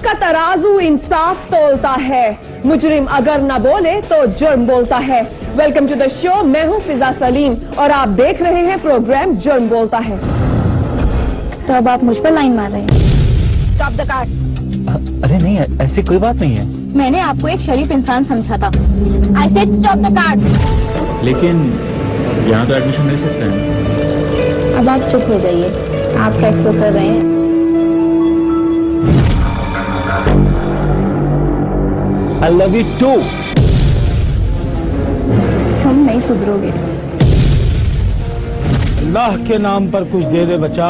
का तराजू इंसाफ तोलता है, मुजरिम अगर न बोले तो जुर्म बोलता है। वेलकम टू द शो, मैं हूं फिजा सलीम और आप देख रहे हैं प्रोग्राम जुर्म बोलता है। तो अब आप मुझ पर लाइन मार रहे हैं। Stop the car. अरे नहीं, ऐसी कोई बात नहीं है। मैंने आपको एक शरीफ इंसान समझा था। I said stop the car. लेकिन यहाँ तो एडमिशन मिल सकता है। अब आप चुप हो जाइए, आप टैक्स उतर रहे हैं। I love you too. तुम नहीं सुधरोगे। अल्लाह के नाम पर कुछ दे दे बचा।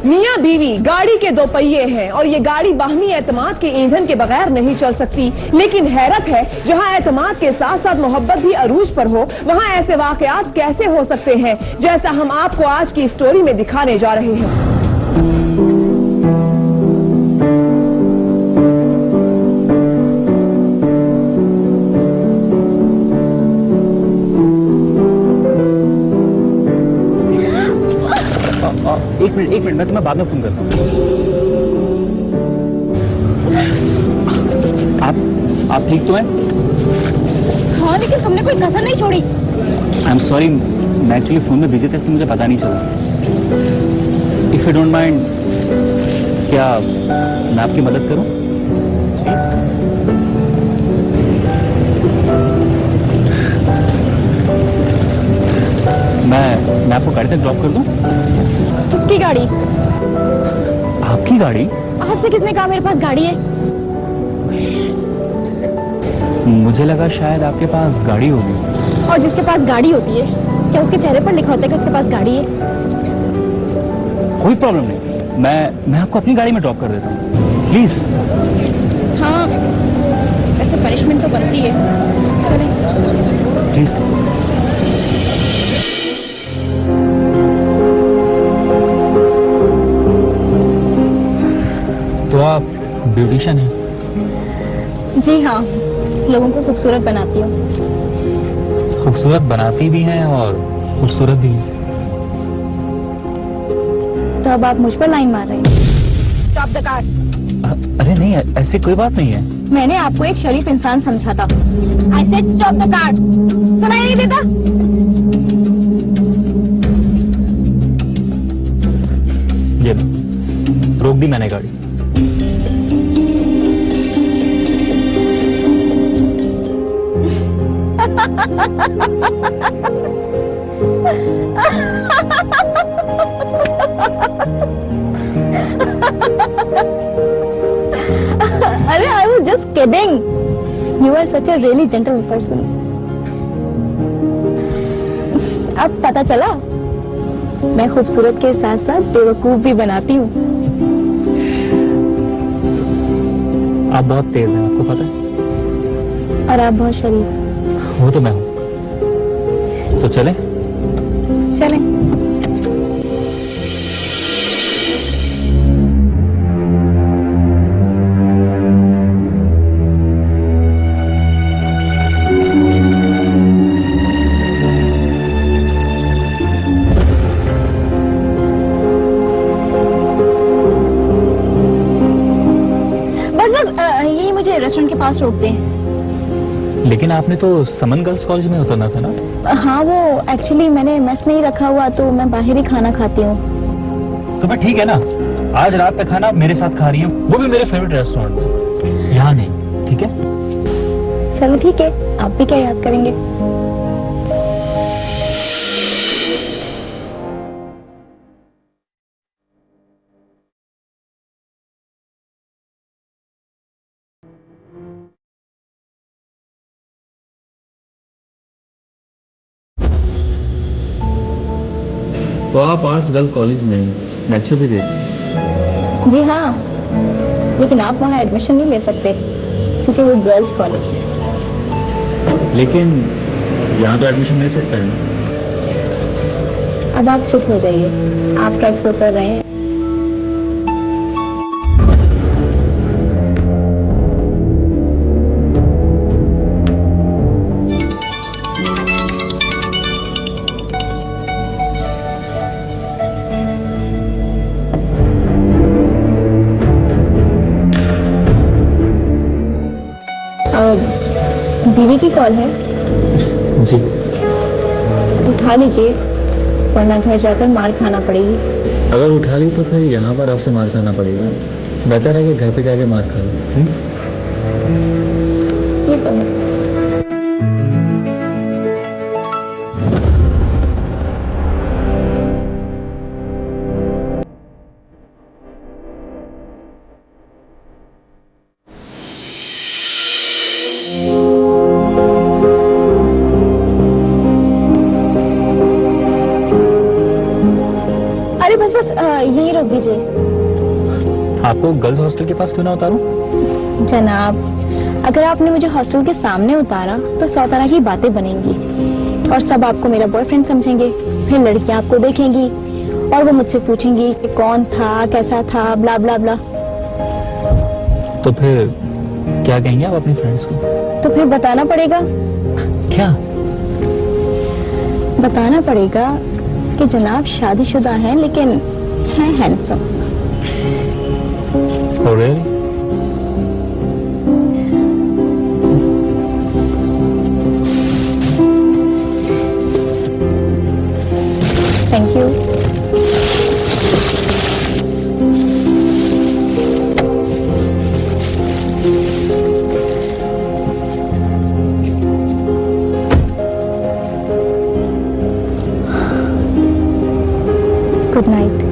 मियाँ बीवी गाड़ी के दो पहिए हैं और ये गाड़ी बाहमी एतमाद के ईंधन के बगैर नहीं चल सकती। लेकिन हैरत है, जहाँ एतमाद के साथ साथ मोहब्बत भी अरूज पर हो, वहाँ ऐसे वाकयात कैसे हो सकते हैं, जैसा हम आपको आज की स्टोरी में दिखाने जा रहे हैं। एक मिनट मैं तुम्हें बाद में फोन करता हूँ। आप ठीक तो हैं? हाँ, लेकिन तुमने कोई कसर नहीं छोड़ी। आई एम सॉरी, मैं एक्चुअली फोन में बिजी था इसलिए मुझे पता नहीं चला। इफ यू डोंट माइंड, क्या मैं आपकी मदद करूं? प्लीज। मैं आपको गाड़ी तक ड्रॉप कर दूं? किसकी गाड़ी? आपकी गाड़ी? आपसे किसने कहा मेरे पास गाड़ी है? मुझे लगा शायद आपके पास गाड़ी होगी। और जिसके पास गाड़ी होती है, क्या उसके चेहरे पर लिखा होता है कि उसके पास गाड़ी है? कोई प्रॉब्लम नहीं, मैं आपको अपनी गाड़ी में ड्रॉप कर देता हूँ, प्लीज। हाँ, ऐसे पनिशमेंट तो बनती है। चलें। प्लीज। तो आप ब्यूटिशियन हैं? जी हाँ, लोगों को खूबसूरत बनाती हूँ। खूबसूरत बनाती भी हैं और खूबसूरत भी हैं। तो अब आप मुझ पर लाइन मार रहे हैं। Stop the car. अरे नहीं, ऐसी कोई बात नहीं है। मैंने आपको एक शरीफ इंसान समझा था। I said stop the car. सुनाई नहीं देता? ये रोक दी मैंने गाड़ी। अरे I was just kidding. You are such a really gentle person. अब पता चला, मैं खूबसूरत के साथ साथ बेवकूफ भी बनाती हूँ। आप बहुत तेज हैं, आपको पता है। और आप बहुत शरीफ। वो तो मैं हूँ। तो चले? चलें। बस यही मुझे रेस्टोरेंट के पास रोकते हैं। लेकिन आपने तो समन गर्ल्स कॉलेज में उतरना था ना? हाँ, वो एक्चुअली मैंने मेस में ही रखा हुआ, तो मैं बाहर ही खाना खाती हूँ। तो मैं ठीक है ना, आज रात का खाना मेरे साथ खा रही हूँ, वो भी मेरे फेवरेट रेस्टोरेंट में, यहाँ नहीं, ठीक है? चलो ठीक है, आप भी क्या याद करेंगे। तो आप आर्ट्स गर्ल कॉलेज में लेक्चर भी देते? जी हाँ, लेकिन आप वहाँ एडमिशन नहीं ले सकते क्योंकि वो गर्ल्स कॉलेज है। लेकिन यहाँ तो एडमिशन मिल सकता है ना? अब आप चुप हो जाइए, आप ट्रैक से उतर रहे हैं। बीवी की कॉल है, जी। उठा लीजिए वरना घर जाकर मार खाना पड़ेगी। अगर उठा ली तो फिर यहाँ पर आपसे मार खाना पड़ेगा। बेहतर है कि घर पे जाके मार खा लो। ये तो है। अरे बस बस यहीं रोक दीजिए। आपको गर्ल्स हॉस्टल के पास क्यों ना उतारूं? जनाब, अगर आपने मुझे हॉस्टल के सामने उतारा तो 100 तरह की बातें बनेंगी और सब आपको मेरा बॉयफ्रेंड समझेंगे। फिर लड़कियां आपको देखेंगी और वो मुझसे पूछेंगी कि कौन था, कैसा था, ब्ला ब्ला ब्ला। तो फिर क्या कहेंगे आप अपनी फ्रेंड्स को? तो फिर बताना पड़ेगा। क्या? बताना पड़ेगा कि जनाब शादीशुदा हैं लेकिन हैं handsome. Oh, really? Thank you. Good night.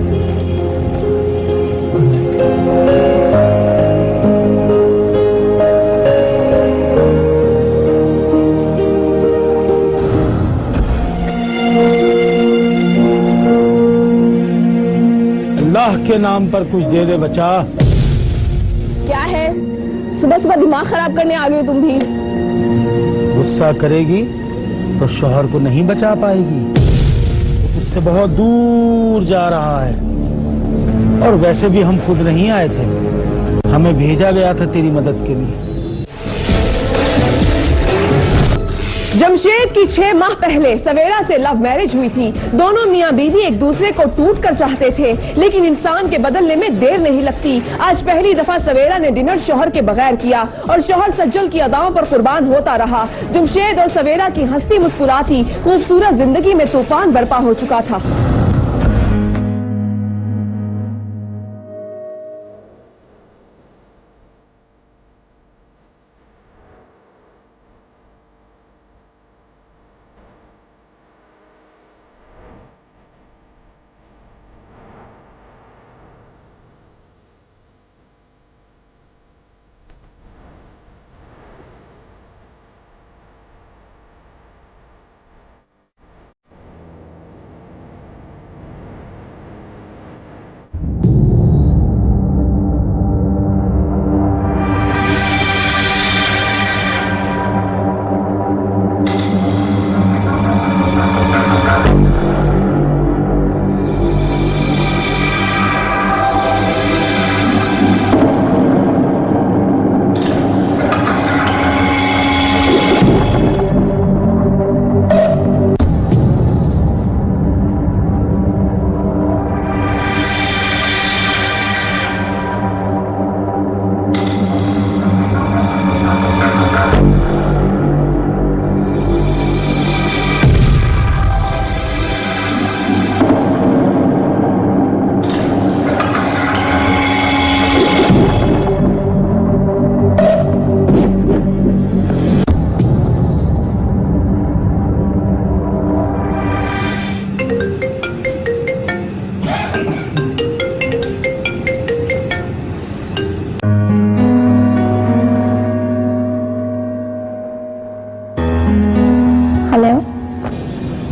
Allah के नाम पर कुछ दे दे बचा। क्या है, सुबह सुबह दिमाग खराब करने आ गई तुम भी। गुस्सा करेगी तो शौहर को नहीं बचा पाएगी। उससे बहुत दूर जा रहा है और वैसे भी हम खुद नहीं आए थे, हमें भेजा गया था तेरी मदद के लिए। जमशेद की 6 माह पहले सवेरा से लव मैरिज हुई थी। दोनों मियां बीवी एक दूसरे को टूट कर चाहते थे, लेकिन इंसान के बदलने में देर नहीं लगती। आज पहली दफा सवेरा ने डिनर शौहर के बगैर किया और शौहर सज्जल की अदाओं पर कुर्बान होता रहा। जमशेद और सवेरा की हंसती मुस्कुराती खूबसूरत जिंदगी में तूफान बरपा हो चुका था।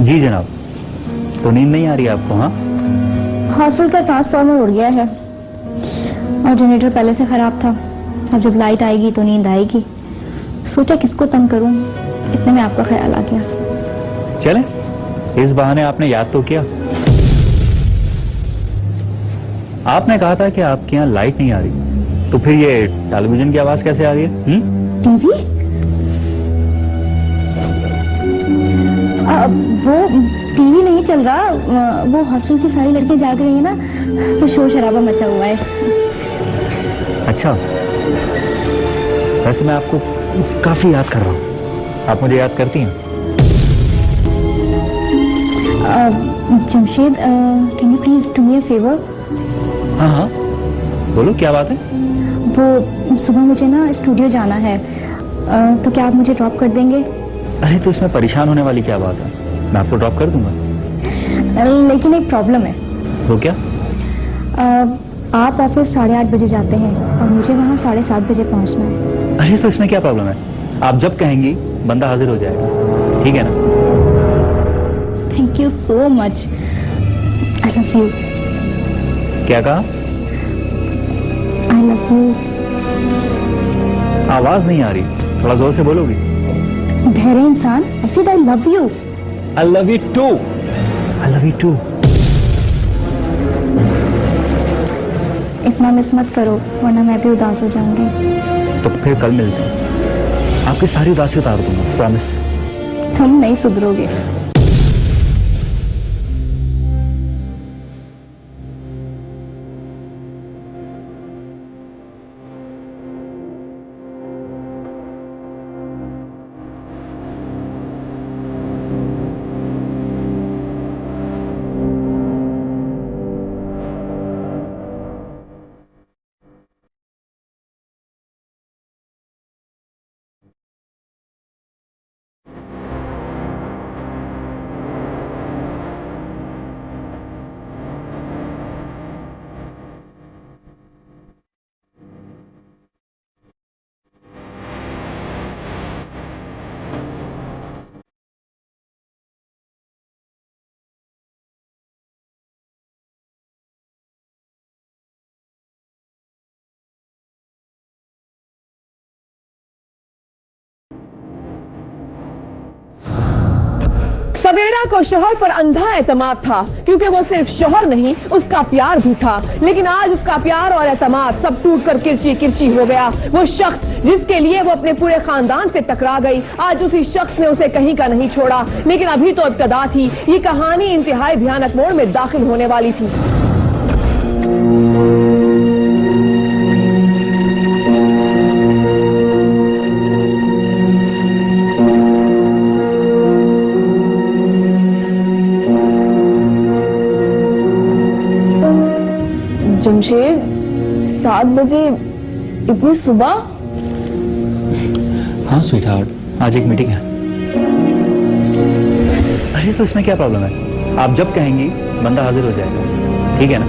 जी जनाब। तो नींद नहीं आ रही आपको? हाँ, हॉस्टल का ट्रांसफार्मर उड़ गया है और जनरेटर पहले से खराब था। अब जब लाइट आएगी तो नींद आएगी। सोचा किसको तंग करूं, इतने में आपका ख्याल आ गया। चले, इस बहाने आपने याद तो किया। आपने कहा था कि आपके यहाँ लाइट नहीं आ रही, तो फिर ये टेलीविजन की आवाज कैसे आ रही है? टीवी? वो टीवी नहीं चल रहा, वो हॉस्टल की सारी लड़कियां जाग रही है ना, तो शोर शराबा मचा हुआ है। अच्छा, वैसे मैं आपको काफी याद कर रहा हूँ। आप मुझे याद करती हैं? Jamshed, can you please do me a favour? हाँ हाँ, बोलो क्या बात है? वो सुबह मुझे ना स्टूडियो जाना है, तो क्या आप मुझे ड्रॉप कर देंगे? अरे तो इसमें परेशान होने वाली क्या बात है, मैं आपको ड्रॉप कर दूंगा। लेकिन एक प्रॉब्लम है। वो क्या? आप ऑफिस 8:30 बजे जाते हैं और मुझे वहाँ 7:30 बजे पहुँचना है। अरे तो इसमें क्या प्रॉब्लम है, आप जब कहेंगी बंदा हाजिर हो जाएगा, ठीक है ना? Thank you so much, I love you. क्या कहा? आई लव यू। आवाज नहीं आ रही, थोड़ा जोर से बोलोगी? बहरे इंसान, I said I love you. I love you too. I love you too. इतना मिस मत करो वरना मैं भी उदास हो जाऊंगी। तो फिर कल मिलते हैं, आपकी सारी उदासी उतार दूंगा, प्रॉमिस। तुम नहीं सुधरोगे। सवेरा को शोहर पर अंधा एतमाद था, क्योंकि वो सिर्फ शोहर नहीं उसका प्यार भी था। लेकिन आज उसका प्यार और एतमाद सब टूट कर किरची किरची हो गया। वो शख्स जिसके लिए वो अपने पूरे खानदान से टकरा गई, आज उसी शख्स ने उसे कहीं का नहीं छोड़ा। लेकिन अभी तो इब्तदा थी, ये कहानी इंतहाई भयानक मोड़ में दाखिल होने वाली थी। जमशेद, 7 बजे, इतनी सुबह? हाँ स्वीटहार्ट, आज एक मीटिंग है। अरे तो इसमें क्या प्रॉब्लम है, आप जब कहेंगी बंदा हाजिर हो जाएगा, ठीक है ना?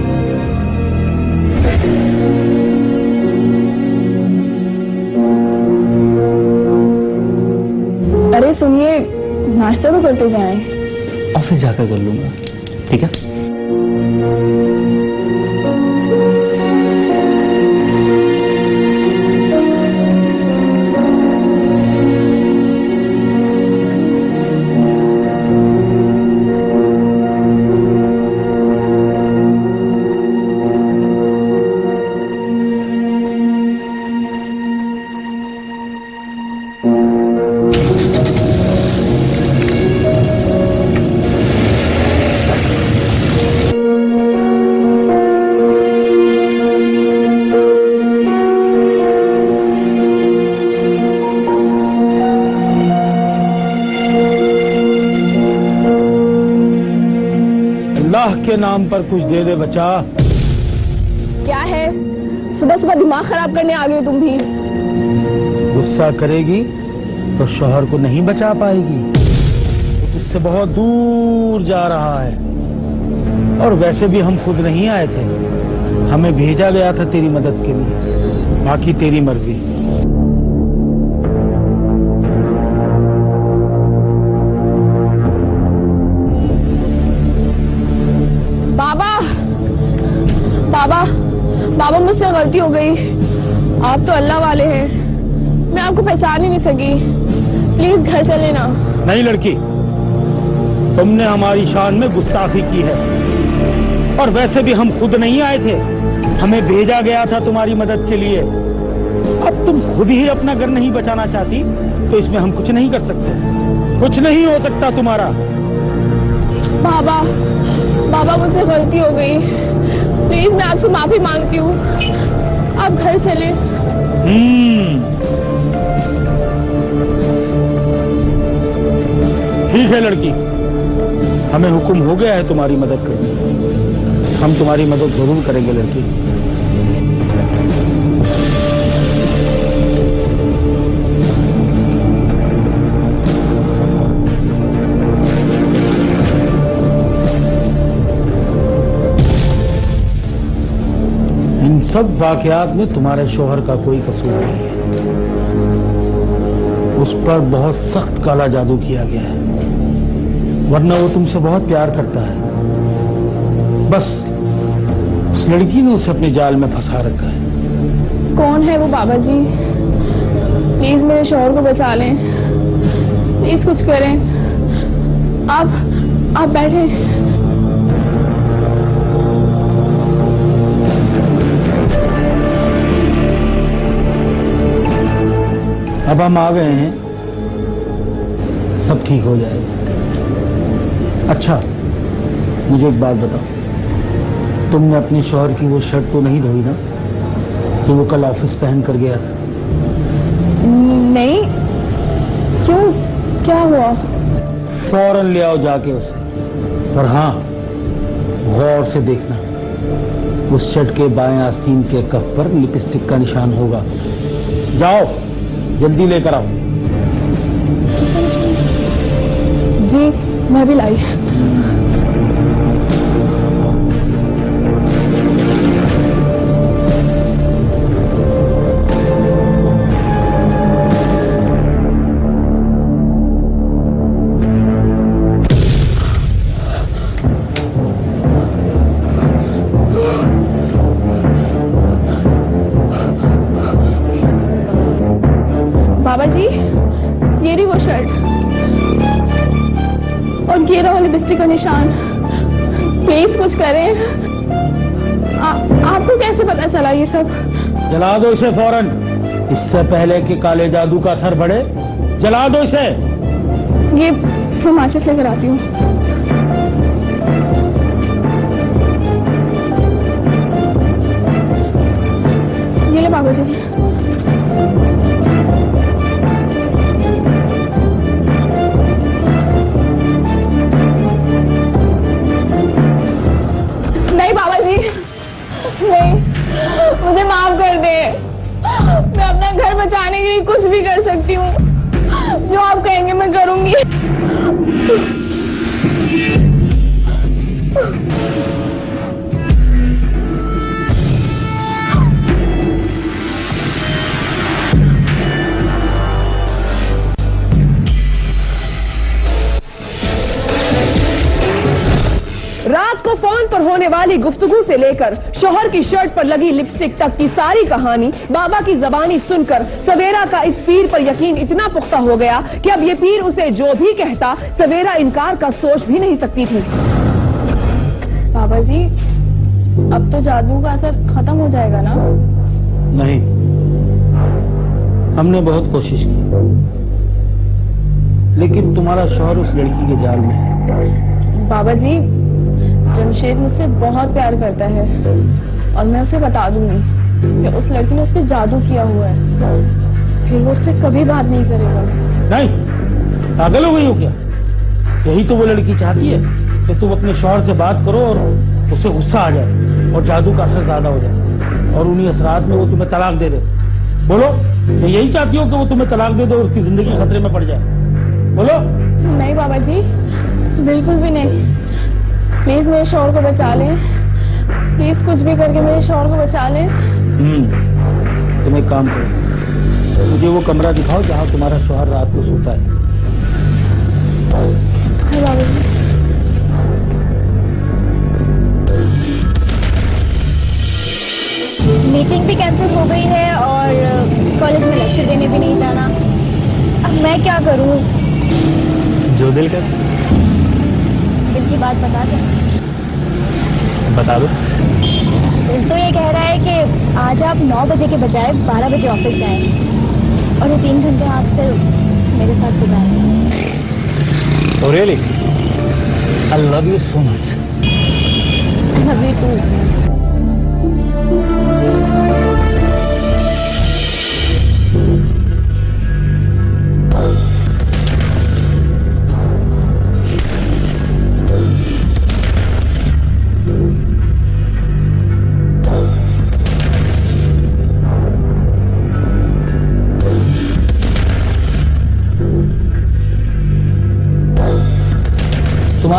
अरे सुनिए, नाश्ता तो करते जाएं। ऑफिस जाकर कर लूंगा, ठीक है? अल्लाह के नाम पर कुछ दे दे बचा। क्या है, सुबह सुबह दिमाग खराब करने आ गए हो तुम भी? गुस्सा करेगी तो शौहर को नहीं बचा पाएगी, वो तुझसे बहुत दूर जा रहा है। और वैसे भी हम खुद नहीं आए थे, हमें भेजा गया था तेरी मदद के लिए, बाकी तेरी मर्जी। बाबा, बाबा मुझसे गलती हो गई। आप तो अल्लाह वाले हैं, मैं आपको पहचान ही नहीं सकी। प्लीज घर चले ना। नहीं लड़की, तुमने हमारी शान में गुस्ताखी की है, और वैसे भी हम खुद नहीं आए थे, हमें भेजा गया था तुम्हारी मदद के लिए। अब तुम खुद ही अपना घर नहीं बचाना चाहती तो इसमें हम कुछ नहीं कर सकते, कुछ नहीं हो सकता तुम्हारा। बाबा, बाबा मुझसे गलती हो गई, प्लीज मैं आपसे माफी मांगती हूँ, आप घर चले। ठीक है लड़की, हमें हुक्म हो गया है तुम्हारी मदद करने। हम तुम्हारी मदद जरूर करेंगे लड़की। इन सब वाकयात में तुम्हारे शोहर का कोई कसूर नहीं है। उस पर बहुत सख्त काला जादू किया गया है, वरना वो तुमसे बहुत प्यार करता है। बस उस लड़की ने उसे अपने जाल में फंसा रखा है। कौन है वो बाबा जी? प्लीज मेरे शोहर को बचा लें, प्लीज कुछ करें। आप बैठे। अब हम आ गए हैं, सब ठीक हो जाएगा। अच्छा, मुझे एक बात बताओ, तुमने अपने शौहर की वो शर्ट तो नहीं धोई ना, जो वो कल ऑफिस पहन कर गया था? नहीं, क्यों, क्या हुआ? फौरन ले आओ जाके उसे। पर हाँ, गौर से देखना, उस शर्ट के बाएं आस्तीन के कप पर लिपस्टिक का निशान होगा। जाओ, जल्दी लेकर आओ। जी, मैं भी लाई। बाबा जी, ये रही वो शर्ट और ये रहा लिपस्टिक का निशान। प्लीज कुछ करें। आपको कैसे पता चला ये सब? जला दो इसे फौरन, इससे पहले कि काले जादू का असर बढ़े। जला दो इसे। ये मैं माचिस लेकर आती हूँ। ये ले बाबा जी। नहीं बाबा जी, नहीं, मुझे माफ कर दे। मैं अपना घर बचाने के लिए कुछ भी कर सकती हूँ। जो आप कहेंगे मैं करूंगी। रात को फोन पर होने वाली गुफ्तगू से लेकर शौहर की शर्ट पर लगी लिपस्टिक तक की सारी कहानी बाबा की जबानी सुनकर सवेरा का इस पीर पर यकीन इतना पुख्ता हो गया कि अब ये पीर उसे जो भी कहता सवेरा इनकार का सोच भी नहीं सकती थी। बाबा जी, अब तो जादू का असर खत्म हो जाएगा ना? नहीं, हमने बहुत कोशिश की, लेकिन तुम्हारा शौहर उस लड़की के जाल में है। बाबा जी, जमशेद मुझसे बहुत प्यार करता है और मैं उसे बता दूंगी कि उस लड़की ने उस पर जादू किया हुआ है। फिर वो उससे कभी बात नहीं करेगा। नहीं, पागल हो गई हो क्या? यही तो वो लड़की चाहती है कि तुम अपने शौहर से बात करो और उसे गुस्सा आ जाए और जादू का असर ज्यादा हो जाए और उन्हीं असरात में वो तुम्हें तलाक दे दे। बोलो, तो यही चाहती हो कि वो तुम्हें तलाक दे दे और उसकी जिंदगी खतरे में पड़ जाए? बोलो। नहीं बाबा जी, बिल्कुल भी नहीं। प्लीज मेरे शौहर को बचा लें। प्लीज कुछ भी करके मेरे शौहर को बचा लें। तुम एक काम करो, मुझे वो कमरा दिखाओ जहाँ तुम्हारा शौहर रात को सोता है। बाबा जी, मीटिंग भी कैंसिल हो गई है और कॉलेज में लेक्चर देने भी नहीं जाना। अब मैं क्या करूं? जो दिल कर। दिल की बात बता दे। बता दो। दिल तो ये कह रहा है कि आज आप 9 बजे के बजाय 12 बजे ऑफिस जाएं और ये 3 घंटे आप सिर्फ मेरे साथ गुजारें। Oh really? I love you so much. Love you too.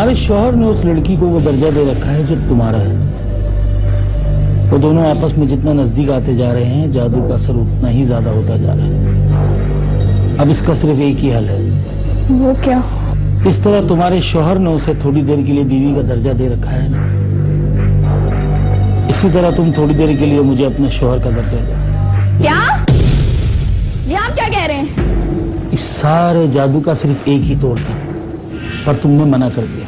तुम्हारे शौहर ने उस लड़की को वो दर्जा दे रखा है जो तुम्हारा है। वो दोनों आपस में जितना नजदीक आते जा रहे हैं, जादू का असर उतना ही ज्यादा होता जा रहा है। अब इसका सिर्फ एक ही हल है। वो क्या? इस तरह तुम्हारे शौहर ने उसे थोड़ी देर के लिए बीवी का दर्जा दे रखा है ना, इसी तरह तुम थोड़ी देर के लिए मुझे अपने शौहर का दर्जा दो। क्या? ये आप क्या कह रहे हैं? इस सारे जादू का सिर्फ एक ही तोड़ था, पर तुमने मना कर दिया।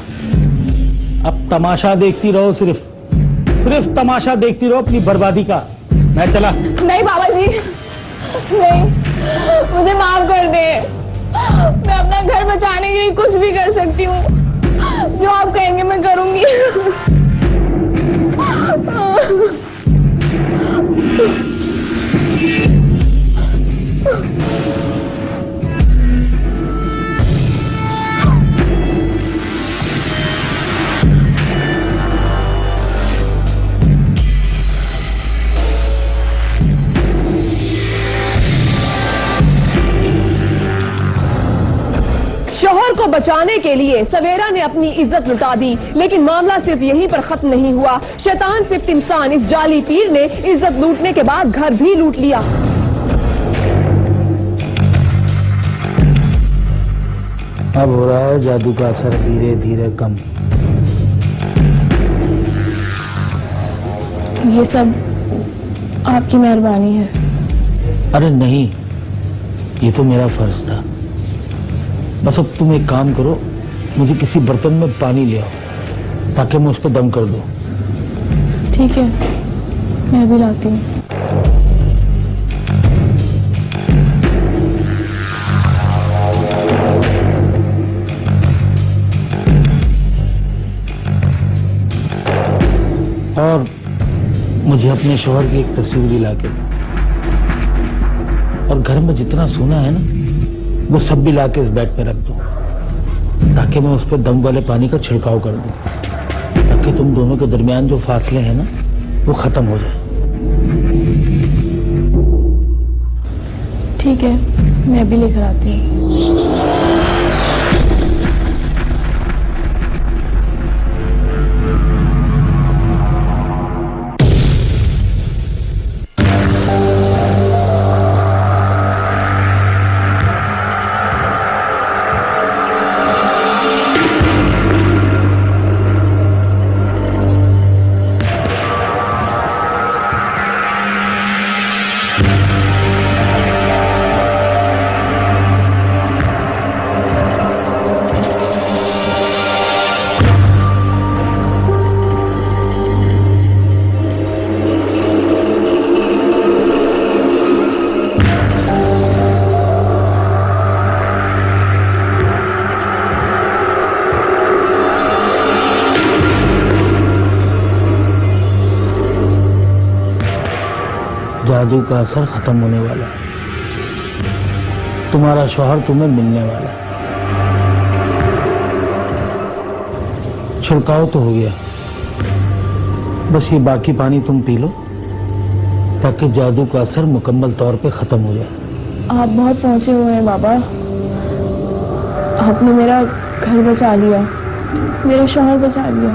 अब तमाशा देखती रहो, सिर्फ तमाशा देखती रहो अपनी बर्बादी का। मैं चला। नहीं बाबा जी, नहीं, मुझे माफ कर दे। मैं अपना घर बचाने के लिए कुछ भी कर सकती हूँ। जो आप कहेंगे मैं करूंगी। शौहर को बचाने के लिए सवेरा ने अपनी इज्जत लुटा दी, लेकिन मामला सिर्फ यहीं पर खत्म नहीं हुआ। शैतान सिफ्त इंसान इस जाली पीर ने इज्जत लूटने के बाद घर भी लूट लिया। अब हो रहा है जादू का असर धीरे धीरे कम। ये सब आपकी मेहरबानी है। अरे नहीं, ये तो मेरा फर्ज था। बस अब तुम एक काम करो, मुझे किसी बर्तन में पानी ले आओ ताकि मैं उस पर दम कर दूं। ठीक है, मैं भी लाती हूँ। और मुझे अपने शौहर की एक तस्वीर भी लाके दो, और घर में जितना सोना है ना वो सब भी लाके इस बेड पे रख दो, ताकि मैं उस पर दम वाले पानी का छिड़काव कर दूं, ताकि तुम दोनों के दरमियान जो फासले हैं ना वो खत्म हो जाए। ठीक है, मैं भी लेकर आती हूँ। जादू का असर खत्म होने वाला है। तुम्हारा शौहर तुम्हें मिलने वाला है। छिड़काव तो हो गया, बस ये बाकी पानी तुम पी लो ताकि जादू का असर मुकम्मल तौर पे खत्म हो जाए। आप बहुत पहुंचे हुए हैं बाबा। आपने मेरा घर बचा लिया, मेरा शौहर बचा लिया।